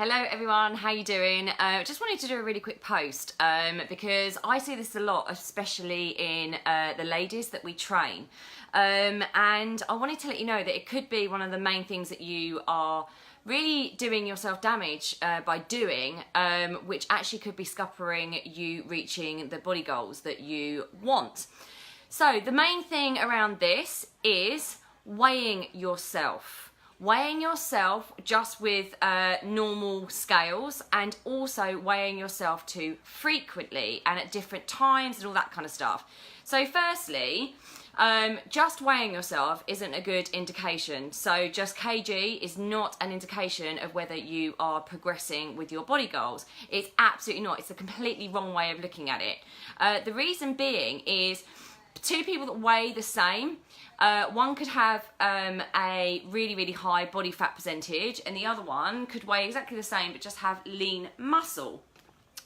Hello everyone, how you doing? Just wanted to do a really quick post because I see this a lot, especially in the ladies that we train. And I wanted to let you know that it could be one of the main things that you are really doing yourself damage by doing, which actually could be scuppering you reaching the body goals that you want. So the main thing around this is weighing yourself. Weighing yourself just with normal scales, and also weighing yourself too frequently and at different times and all that kind of stuff. So firstly, just weighing yourself isn't a good indication. So just kg is not an indication of whether you are progressing with your body goals. It's absolutely not. It's a completely wrong way of looking at it. The reason being is two people that weigh the same, one could have a really high body fat percentage, and the other one could weigh exactly the same but just have lean muscle.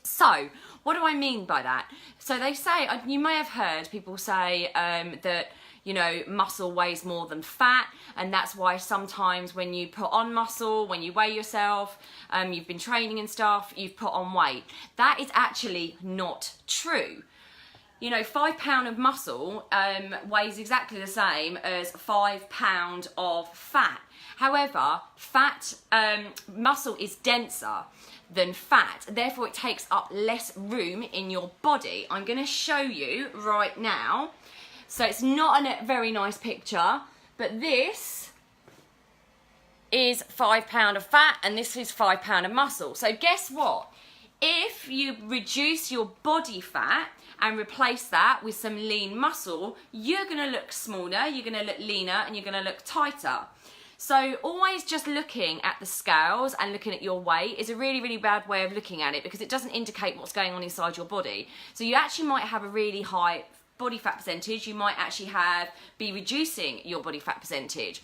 So what do I mean by that? So they say, you may have heard people say that, you know, muscle weighs more than fat, and that's why sometimes when you put on muscle, when you weigh yourself, you've been training and stuff, you've put on weight. That is actually not true. You know, 5 pounds of muscle weighs exactly the same as 5 pounds of fat. However, muscle is denser than fat, therefore it takes up less room in your body. I'm going to show you right now. So it's not a very nice picture, but this is 5 pounds of fat and this is 5 pounds of muscle. So guess what? If you reduce your body fat and replace that with some lean muscle, you're going to look smaller, you're going to look leaner, and you're going to look tighter. So always just looking at the scales and looking at your weight is a really bad way of looking at it, because it doesn't indicate what's going on inside your body. So you actually might have a really high body fat percentage, you might actually be reducing your body fat percentage.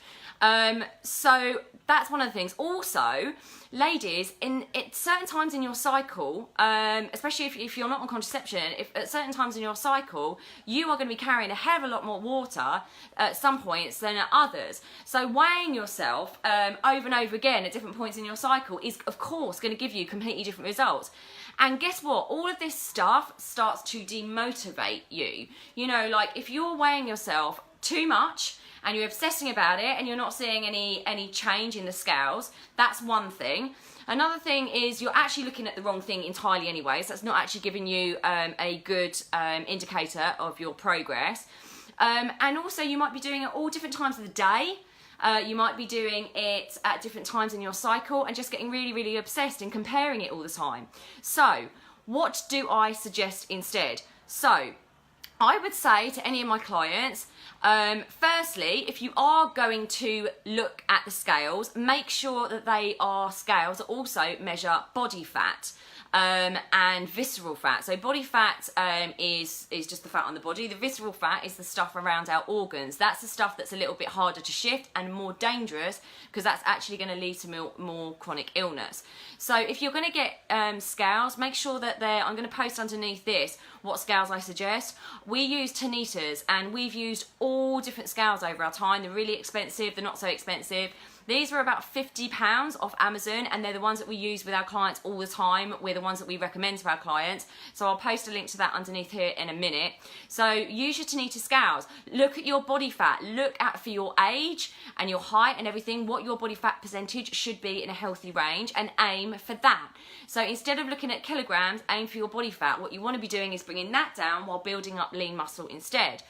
So that's one of the things. Also, ladies, at certain times in your cycle, especially if you're not on contraception, at certain times in your cycle, you are going to be carrying a hell of a lot more water at some points than at others. So weighing yourself over and over again at different points in your cycle is, of course, going to give you completely different results. And guess what? All of this stuff starts to demotivate you. You know, like if you're weighing yourself too much and you're obsessing about it and you're not seeing any change in the scales, that's one thing. Another thing is you're actually looking at the wrong thing entirely anyway, so that's not actually giving you a good indicator of your progress. And also you might be doing it all different times of the day. You might be doing it at different times in your cycle and just getting really obsessed and comparing it all the time. So what do I suggest instead? So I would say to any of my clients, firstly, if you are going to look at the scales, make sure that they are scales that also measure body fat and visceral fat. So body fat is just the fat on the body. The visceral fat is the stuff around our organs. That's the stuff that's a little bit harder to shift and more dangerous, because that's actually going to lead to more chronic illness. So if you're going to get scales, make sure that I'm going to post underneath this what scales I suggest. We use Tanitas, and we've used all different scales over our time. They're really expensive, they're not so expensive. These were about £50 off Amazon, and they're the ones that we use with our clients all the time. We're the ones that we recommend to our clients. So I'll post a link to that underneath here in a minute. So use your Tanita scales. Look at your body fat. Look at, for your age and your height and everything, what your body fat percentage should be in a healthy range, and aim for that. So instead of looking at kilograms, aim for your body fat. What you want to be doing is bringing that down while building up lean muscle instead.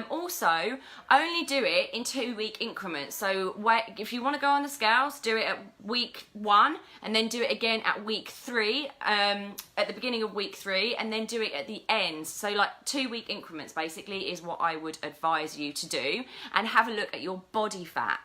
Also, only do it in 2-week increments. So if you want to go on the scales, do it at week 1, and then do it again at week 3, at the beginning of week 3, and then do it at the end. So like 2-week increments basically is what I would advise you to do, and have a look at your body fat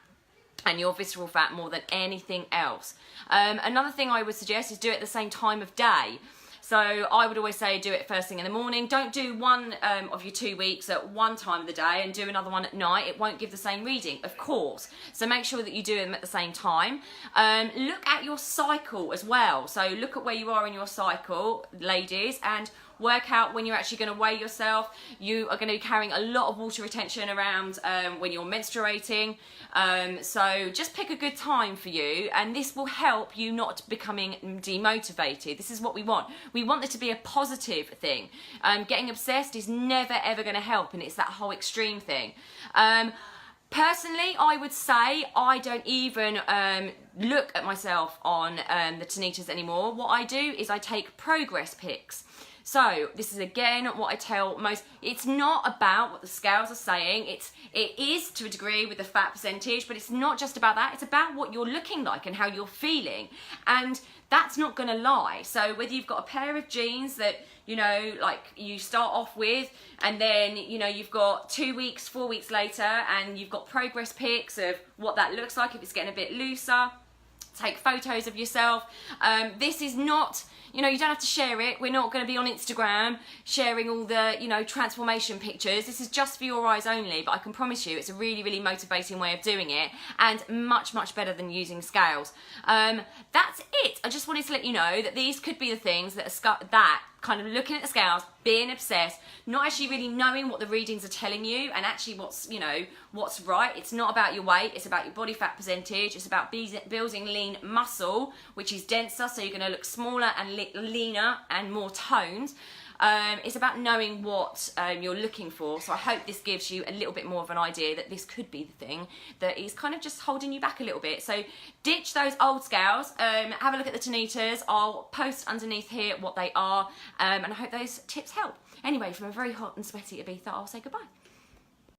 and your visceral fat more than anything else. Another thing I would suggest is do it at the same time of day. So I would always say do it first thing in the morning. Don't do one of your 2 weeks at one time of the day and do another one at night. It won't give the same reading, of course. So make sure that you do them at the same time. Look at your cycle as well. So look at where you are in your cycle, ladies, and work out when you're actually going to weigh yourself. You are going to be carrying a lot of water retention around when you're menstruating. So just pick a good time for you, and this will help you not becoming demotivated. This is what we want. We want this to be a positive thing. Getting obsessed is never ever going to help, and it's that whole extreme thing. Personally, I would say I don't even look at myself on the Tanitas anymore. What I do is I take progress pics. So this is again what I tell most. It's not about what the scales are saying. It is to a degree with the fat percentage, but it's not just about that. It's about what you're looking like and how you're feeling, and that's not going to lie. So whether you've got a pair of jeans that, you know, like you start off with, and then, you know, you've got 2 weeks, 4 weeks later, and you've got progress pics of what that looks like if it's getting a bit looser. Take photos of yourself. This is not, you know, you don't have to share it. We're not going to be on Instagram sharing all the, you know, transformation pictures. This is just for your eyes only, but I can promise you it's a really, really motivating way of doing it, and much, much better than using scales. That's it. I just wanted to let you know that these could be the things that are kind of looking at the scales, being obsessed, not actually really knowing what the readings are telling you, and actually what's, you know, what's right. It's not about your weight, it's about your body fat percentage. It's about building lean muscle, which is denser, so you're going to look smaller and leaner and more toned. It's about knowing what you're looking for. So I hope this gives you a little bit more of an idea that this could be the thing that is kind of just holding you back a little bit. So ditch those old scales, have a look at the Tanitas. I'll post underneath here what they are, and I hope those tips help. Anyway, from a very hot and sweaty Ibiza, I'll say goodbye.